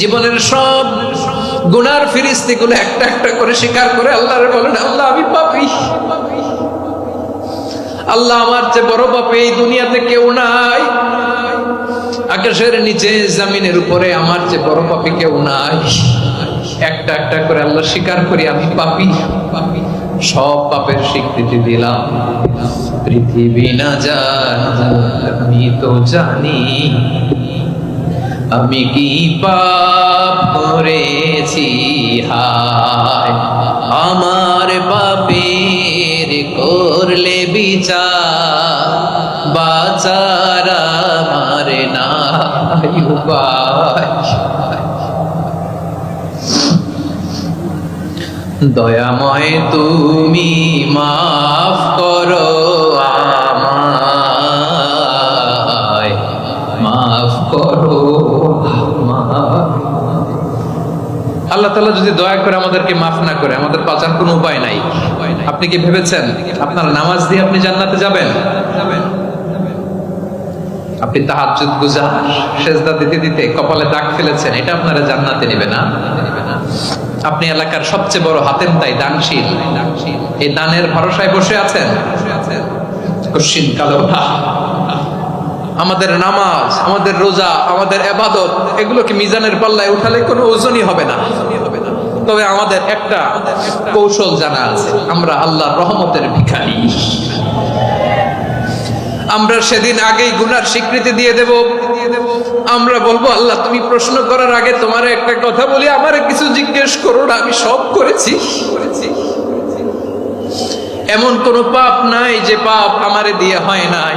জীবনের সব গুনার ফিরিস্তিগুলো একটা একটা করে স্বীকার করে আল্লাহরে বলেন, আল্লাহ আমি পাপী, আল্লাহ আমার চেয়ে বড় পাপী এই দুনিয়াতে কেউ নাই, আকাশের নিচে জমিনের উপরে আমার চেয়ে বড় পাপী কেউ নাই। একটা একটা করে আল্লাহ স্বীকার করি আমি পাপী, সব পাপের স্বীকৃতি দিলাম। পৃথিবী না জানো আমি তো জানি আমি কি পাপ করেছি, হায় আমার পাপের করলে বিচার, বাঁচার আমার নাই উপায়। দয়াময় তুমি মাফ করো আমায়, মাফ করো। আল্লাহ তাআলা যদি দয়া করে আমাদেরকে মাফ না করে, আমাদের বাঁচার কোনো উপায় নাই। আপনি কি ভেবেছেন আপনার নামাজ দিয়ে আপনি জান্নাতে যাবেন? আপনি তাহাজ্জুদ গুজার, সেজদা দিতে দিতে কপালে দাগ ফেলেছেন, এটা আপনারা জান্নাতে নেবে না। আপনি এলাকার সবচেয়ে বড় হাতেম তাই দানশীল, এই দানের ভরসায় বসে আছেন, কশিন কালো না। আমাদের নামাজ, আমাদের রোজা, আমাদের ইবাদত, এগুলোকে মিজানের পাল্লায় উঠালে কোনো ওজনই হবে না। তবে আমাদের একটা কৌশল জানা আছে, আমরা আল্লাহর রহমতের ভিখারি। আমরা সেদিন আগেই গুনার স্বীকৃতি দিয়ে দেব। আমরা বলবো, আল্লাহ তুমি প্রশ্ন করার আগে তোমার একটা কথা বলি, আমারে কিছু জিজ্ঞেস করো না, আমি সব করেছি। এমন কোন পাপ নাই যে পাপ আমারে দিয়ে হয় নাই।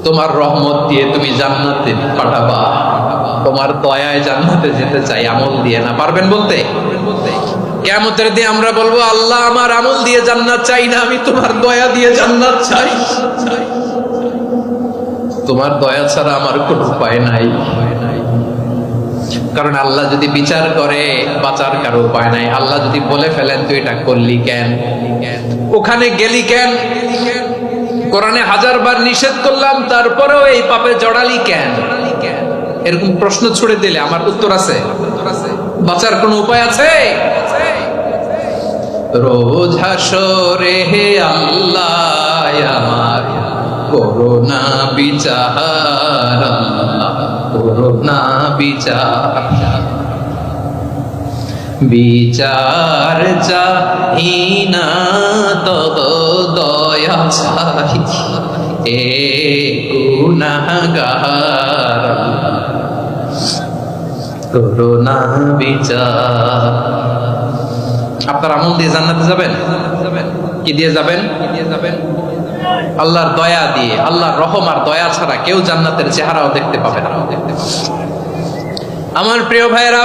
তোমার রহমত দিয়ে তুমি জান্নাতে পাঠাবা, তোমার দয়ায় জান্নাতে যেতে চাই, আমল দিয়ে না। পারবেন বলতে? কিয়ামতের দিন আমরা বলবো, আল্লাহ আমার আমল দিয়ে জান্নাত চাই না, আমি তোমার দয়া দিয়ে জান্নাত চাই। তোমার দয়া ছাড়া আমার কোনো উপায় নাই। কারণ আল্লাহ যদি বিচার করে বাঁচার কারো উপায় নাই। আল্লাহ যদি বলে ফেলেন তুই এটা করলি কেন, ওখানে গেলি কেন, কোরআনে 1000 বার নিষেধ করলাম তারপরেও এই পাপে জড়ালি কেন, এরকম প্রশ্ন ছুড়ে দিলে আমার উত্তর আছে? বাঁচার কোনো উপায় আছে? রোজ হাসরে হে আল্লাহ আমার করোনা বিচার, করোনা বিচার, বিচার চাহি না তব দয়া চাহি এ গুনাহগার, করোনা বিচার। আপনার আমল দিয়ে জান্নাতে যাবেন? কি দিয়ে যাবেন? আল্লাহর দয়া দিয়ে। আল্লাহর রহম আর দয়া ছাড়া কেউ জান্নাতের চেহারাও দেখতে পাবে না। আমার প্রিয় ভাইয়েরা,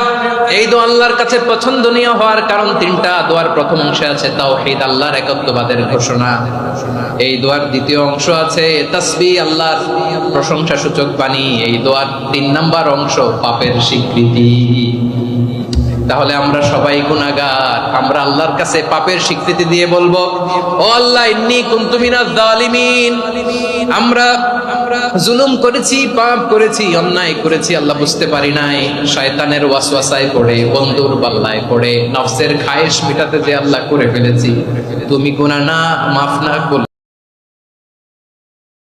এই দোয়া আল্লাহর কাছে পছন্দনীয় হওয়ার কারণ 3টা। দোয়ার প্রথম অংশে আছে তাওহীদ, আল্লাহর একত্ববাদের ঘোষণা। এই দোয়ার দ্বিতীয় অংশ আছে তাসবিহ, আল্লাহর প্রশংসা সূচক বাণী। এই দোয়ার 3 নাম্বার অংশ পাপের স্বীকৃতি। তাহলে আমরা সবাই গুনাহগার, আমরা আল্লাহর কাছে পাপের স্বীকৃতি দিয়ে বলবো, ও আল্লাহ ইন্নী কুনতু মিনাজ জালিমিন, আমরা জুলুম করেছি, পাপ করেছি, অন্যায় করেছি, আল্লাহ বুঝতে পারি নাই। শয়তানের ওয়াসওয়াসায় পড়ে, বন্ধুর পাল্লায় পড়ে, নফসের খায়েশ মেটাতে যে আল্লাহ করে ফেলেছি। তুমি গুনাহ না মাফ না করলে